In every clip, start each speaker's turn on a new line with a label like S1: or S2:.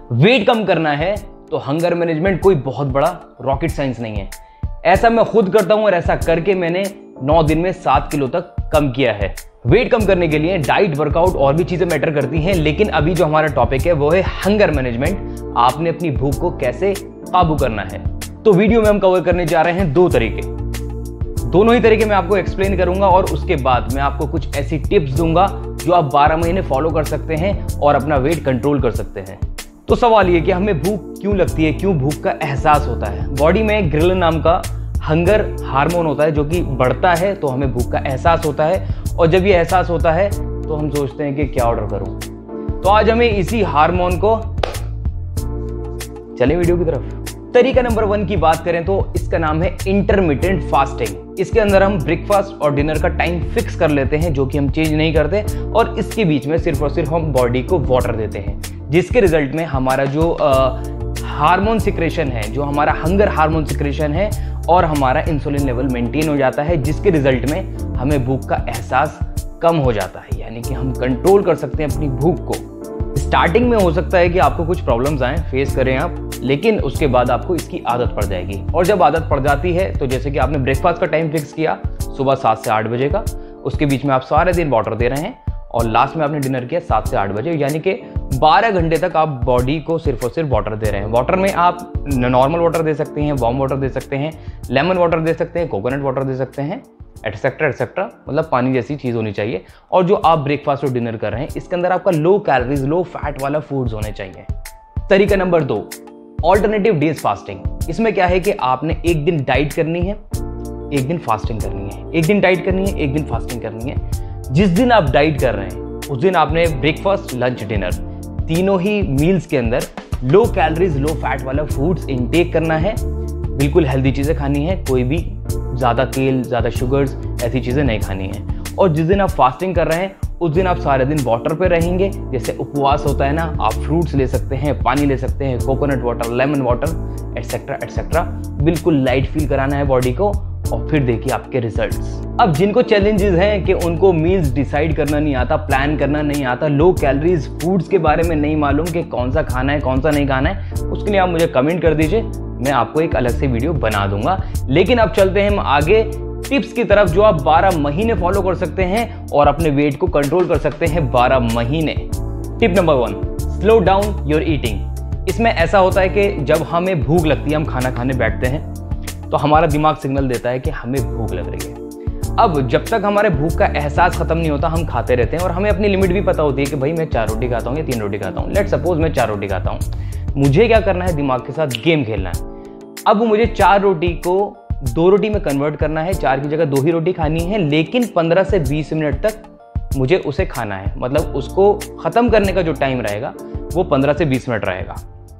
S1: Wait कम करना है तो हंगर मैनेजमेंट कोई बहुत बड़ा रॉकेट साइंस नहीं है। ऐसा मैं खुद करता हूं और ऐसा करके मैंने 9 दिन में 7 किलो तक कम किया है। वेट कम करने के लिए डाइट, वर्कआउट और भी चीजें मैटर करती हैं, लेकिन अभी जो हमारा टॉपिक है वो है हंगर मैनेजमेंट। आपने अपनी भूख को कैसे काबू करना है। तो वीडियो में हम कवर करने जा रहे हैं 2 तरीके। दोनों ही तरीके मैं आपको एक्सप्लेन करूंगा और उसके बाद मैं आपको कुछ ऐसी टिप्स दूंगा जो आप 12 महीने फॉलो कर सकते हैं और अपना वेट कंट्रोल कर सकते हैं। तो सवाल ये कि हमें भूख क्यों लगती है, क्यों भूख का एहसास होता है। बॉडी में ग्रिलिन नाम का हंगर हार्मोन होता है जो कि बढ़ता है तो हमें भूख का एहसास होता है, और जब ये एहसास होता है तो हम सोचते हैं कि क्या ऑर्डर करूं। तो आज हमें इसी हार्मोन को, चलें वीडियो की तरफ। तरीका नंबर 1 की बात करें तो इसका नाम है इंटरमिटेंट फास्टिंग। इसके अंदर हम ब्रेकफास्ट और डिनर का टाइम फिक्स कर लेते हैं जो कि हम चेंज नहीं करते, और इसके बीच में सिर्फ और सिर्फ हम बॉडी को वाटर देते हैं, जिसके रिजल्ट में हमारा जो हार्मोन सिक्रेशन है, जो हमारा हंगर हार्मोन सिक्रेशन है, और हमारा इंसुलिन लेवल मेंटेन हो जाता है, जिसके रिजल्ट में हमें भूख का एहसास कम हो जाता है। यानी कि हम कंट्रोल कर सकते हैं अपनी भूख को। स्टार्टिंग में हो सकता है कि आपको कुछ प्रॉब्लम्स आए, फेस करें आप, लेकिन उसके बाद आपको इसकी आदत पड़ जाएगी। और जब आदत पड़ जाती है तो जैसे कि आपने ब्रेकफास्ट का टाइम फिक्स किया सुबह 7 से 8 बजे का, उसके बीच में आप सारे दिन वाटर दे रहे हैं, और लास्ट में आपने डिनर किया 7 से 8 बजे, यानी कि 12 घंटे तक आप बॉडी को सिर्फ और सिर्फ वाटर दे रहे हैं। वाटर में आप नॉर्मल वाटर दे सकते हैं, वार्म वाटर दे सकते हैं, लेमन वाटर दे सकते हैं, कोकोनट वाटर दे सकते हैं, एटसेट्रा एटसेट्रा, मतलब पानी जैसी चीज होनी चाहिए। और जो आप ब्रेकफास्ट और डिनर कर रहे हैं इसके अंदर आपका लो कैलोरीज, लो फैट वाला फूड्स होने चाहिए। तरीका नंबर 2, ऑल्टरनेटिव डेज फास्टिंग। इसमें क्या है कि आपने एक दिन डाइट करनी है, एक दिन फास्टिंग करनी है, एक दिन डाइट करनी है, एक दिन फास्टिंग करनी है। जिस दिन आप डाइट कर रहे हैं उस दिन आपने ब्रेकफास्ट, लंच, डिनर तीनों ही मील्स के अंदर लो कैलोरीज, लो फैट वाला फूड्स इनटेक करना है। बिल्कुल हेल्दी चीजें खानी है, कोई भी ज्यादा तेल, ज्यादा शुगर्स ऐसी चीजें नहीं खानी है। और जिस दिन आप फास्टिंग कर रहे हैं उस दिन आप सारे दिन वाटर पे रहेंगे। जैसे उपवास होता है ना, आप फ्रूट्स ले सकते हैं, पानी ले सकते हैं, coconut water, lemon water, etcetera etcetera. बिल्कुल लाइट फील कराना है बॉडी को, और फिर देखिए आपके रिजल्ट्स। अब जिनको चैलेंजेस हैं कि उनको मील्स डिसाइड करना नहीं आता, प्लान करना नहीं आता, लो कैलोरीज फूड्स के बारे में नहीं मालूम कि कौन सा खाना है, कौन सा नहीं खाना है, उसके लिए आप मुझे कमेंट कर दीजिए, मैं आपको एक अलग से वीडियो बना दूंगा। लेकिन अब चलते हैं हम आगे टिप्स की तरफ जो आप 12 महीने फॉलो कर सकते हैं और अपने वेट को कंट्रोल कर सकते हैं 12 महीने। Tip number 1, slow down your eating. इसमें ऐसा होता है कि जब हमें भूख लगती है, हम खाना खाने बैठते हैं तो हमारा दिमाग सिग्नल देता है कि हमें भूख लग रही है। अब जब तक हमारे भूख का एहसास खत्म नहीं होता हम खाते रहते हैं, और हमें अपनी लिमिट भी पता होती है कि भाई मैं 4 रोटी खाता हूँ या 3 रोटी खाता हूँ। लेट सपोज मैं 4 रोटी खाता हूँ, मुझे क्या करना है, दिमाग के साथ गेम खेलना है। अब मुझे 4 रोटी को 2 रोटी में कन्वर्ट करना है, 4 की जगह 2 ही रोटी खानी है, लेकिन 15 से 20 मिनट तक मुझे उसे खाना है। मतलब उसको खत्म करने का जो टाइम रहेगा वो 15 से 20 मिनट रहेगा।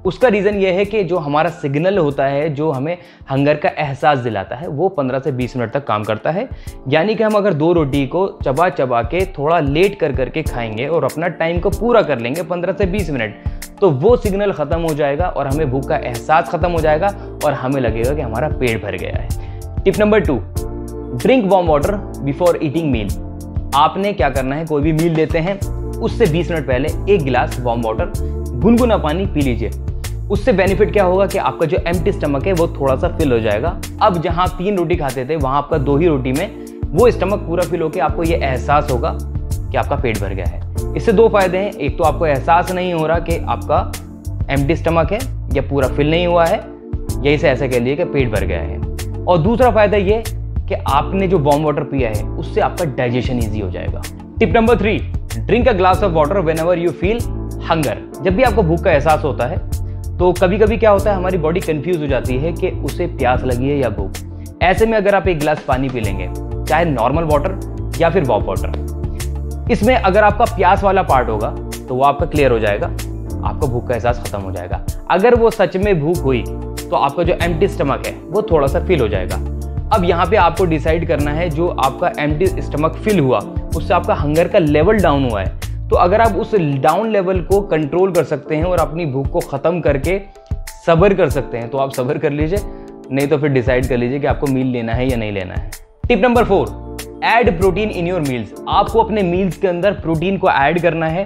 S1: उसका रीजन ये है कि जो हमारा सिग्नल होता है, जो हमें हंगर का एहसास दिलाता है, वो 15 से 20 मिनट तक काम करता है। यानी कि हम अगर 2 रोटी को चबा चबा के थोड़ा लेट कर करके खाएंगे और अपना टाइम को पूरा कर लेंगे 15 से 20 मिनट, तो वो सिग्नल खत्म हो जाएगा और हमें भूख का एहसास खत्म हो जाएगा और हमें लगेगा कि हमारा पेट भर गया है। Tip number 2, drink warm water before eating meal. आपने क्या करना है, कोई भी मील लेते हैं उससे 20 मिनट पहले 1 गिलास वार्म वाटर, गुनगुना पानी पी लीजिए। उससे बेनिफिट क्या होगा कि आपका जो एम्प्टी स्टमक है वो थोड़ा सा फिल हो जाएगा। अब जहां 3 रोटी खाते थे वहां आपका 2 ही रोटी में वो स्टमक पूरा फिल होकर आपको ये एहसास होगा कि आपका पेट भर गया है। इससे 2 फायदे हैं, एक तो आपको एहसास नहीं हो रहा कि आपका एम्प्टी स्टमक है या पूरा फिल नहीं हुआ है, यही से ऐसा कह लिए कि पेट भर गया है। और दूसरा फायदा ये कि आपने जो वार्म वाटर पिया है उससे आपका डाइजेशन ईजी हो जाएगा। Tip number 3, drink a glass of water whenever you feel hunger. जब भी आपको भूख का एहसास होता है तो कभी कभी क्या होता है, हमारी बॉडी कंफ्यूज हो जाती है कि उसे प्यास लगी है या भूख। ऐसे में अगर आप 1 गिलास पानी पी लेंगे, चाहे नॉर्मल वाटर या फिर वार्म वाटर, इसमें अगर आपका प्यास वाला पार्ट होगा तो वो आपका क्लियर हो जाएगा, आपका भूख का एहसास खत्म हो जाएगा। अगर वो सच में भूख हुई तो आपका जो एम्प्टी स्टमक है वो थोड़ा सा फिल हो जाएगा। अब यहाँ पे आपको डिसाइड करना है, जो आपका एम्प्टी स्टमक फिल हुआ उससे आपका हंगर का लेवल डाउन हुआ है। तो अगर आप उस डाउन लेवल को कंट्रोल कर सकते हैं और अपनी भूख को खत्म करके सब्र कर सकते हैं तो आप सब्र कर लीजिए, नहीं तो फिर डिसाइड कर लीजिए कि आपको मील लेना है या नहीं लेना है। Tip number 4, add protein in your meals. आपको अपने मील्स के अंदर प्रोटीन को ऐड करना है,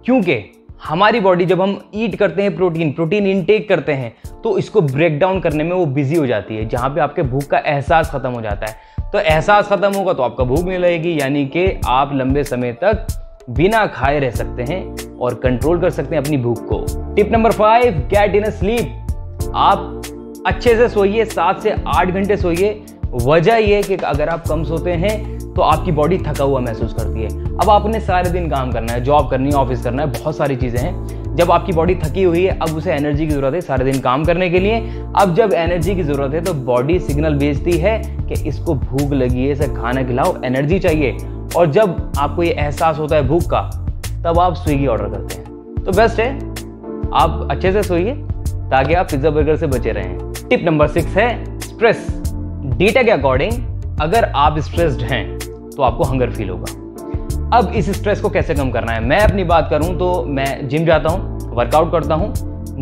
S1: क्योंकि हमारी बॉडी जब हम ईट करते हैं प्रोटीन इनटेक करते हैं तो इसको ब्रेक डाउन करने में वो बिजी हो जाती है, जहां पे आपके भूख का एहसास खत्म हो जाता है। तो एहसास खत्म होगा तो आपका भूख नहीं लगेगी, यानी कि आप लंबे समय तक बिना खाए रह सकते हैं और कंट्रोल कर सकते हैं अपनी भूख को। Tip number 5, get in sleep. आप अच्छे से सोइए, 7 से 8 घंटे सोइए। वजह यह कि अगर आप कम सोते हैं तो आपकी बॉडी थका हुआ महसूस करती है। अब आपने सारे दिन काम करना है, जॉब करनी है, ऑफिस करना है, बहुत सारी चीजें हैं। जब आपकी बॉडी थकी हुई है, अब उसे एनर्जी की जरूरत है सारे दिन काम करने के लिए। अब जब एनर्जी की जरूरत है तो बॉडी सिग्नल भेजती है कि इसको भूख लगी है, इसे खाना खिलाओ, एनर्जी चाहिए। और जब आपको ये एहसास होता है भूख का, तब आप स्विगी ऑर्डर करते हैं। तो बेस्ट है आप अच्छे से सोइए ताकि आप पिज्जा बर्गर से बचे रहें। टिप नंबर 6 है स्ट्रेस। डेटा के अकॉर्डिंग अगर आप स्ट्रेस्ड हैं तो आपको हंगर फील होगा। अब इस स्ट्रेस को कैसे कम करना है? मैं अपनी बात करूं तो मैं जिम जाता हूं, वर्कआउट करता हूं,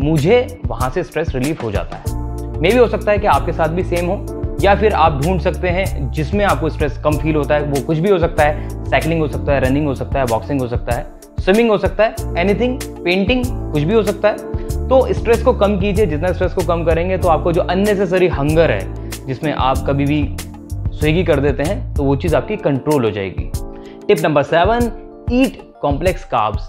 S1: मुझे वहां से स्ट्रेस रिलीफ हो जाता है। मे भी हो सकता है कि आपके साथ भी सेम हो, या फिर आप ढूंढ सकते हैं जिसमें आपको स्ट्रेस कम फील होता है। वो कुछ भी हो सकता है, साइकिलिंग हो सकता है, रनिंग हो सकता है, बॉक्सिंग हो सकता है, स्विमिंग हो सकता है, एनीथिंग, पेंटिंग, कुछ भी हो सकता है। तो स्ट्रेस को कम कीजिए। जितना स्ट्रेस को कम करेंगे तो आपको जो अननेसेसरी हंगर है, जिसमें आप कभी भी स्विगी कर देते हैं, तो वो चीज आपकी कंट्रोल हो जाएगी। टिप नंबर 7, ईट कॉम्प्लेक्स कार्ब्स।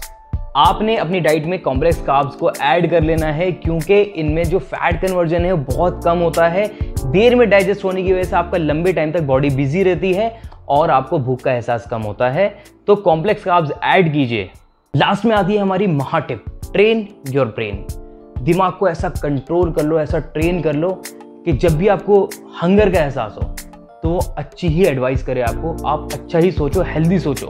S1: आपने अपनी डाइट में कॉम्प्लेक्स कार्ब्स को ऐड कर लेना है, क्योंकि इनमें जो फैट कन्वर्जन है वो बहुत कम होता है। देर में डाइजेस्ट होने की वजह से आपका लंबे टाइम तक बॉडी बिजी रहती है और आपको भूख का एहसास कम होता है। तो कॉम्प्लेक्स कार्ब्स ऐड कीजिए। लास्ट में आती है हमारी महा टिप, ट्रेन योर ब्रेन। दिमाग को ऐसा कंट्रोल कर लो, ऐसा ट्रेन कर लो कि जब भी आपको हंगर का एहसास हो तो वो अच्छी ही एडवाइस करे आपको। आप अच्छा ही सोचो, हेल्दी सोचो,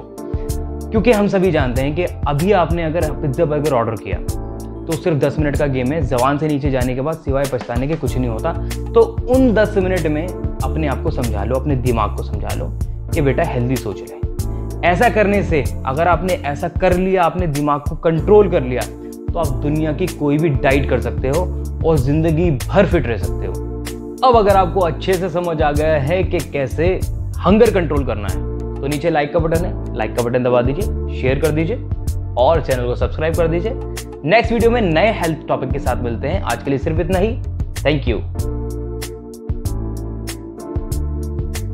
S1: क्योंकि हम सभी जानते हैं कि अभी आपने अगर पिज्जा बर्गर ऑर्डर किया तो सिर्फ 10 मिनट का गेम है। जबान से नीचे जाने के बाद सिवाय पछताने के कुछ नहीं होता। तो उन 10 मिनट में अपने आप को समझा लो, अपने दिमाग को समझा लो कि बेटा हेल्दी सोच ले। ऐसा करने से अगर आपने ऐसा कर लिया, आपने दिमाग को कंट्रोल कर लिया, तो आप दुनिया की कोई भी डाइट कर सकते हो और जिंदगी भर फिट रह सकते हो। अब अगर आपको अच्छे से समझ आ गया है कि कैसे हंगर कंट्रोल करना है, तो नीचे लाइक का बटन है, लाइक का बटन दबा दीजिए, शेयर कर दीजिए और चैनल को सब्सक्राइब कर दीजिए। नेक्स्ट वीडियो में नए हेल्थ टॉपिक के साथ मिलते हैं। आज के लिए सिर्फ इतना ही। Thank you.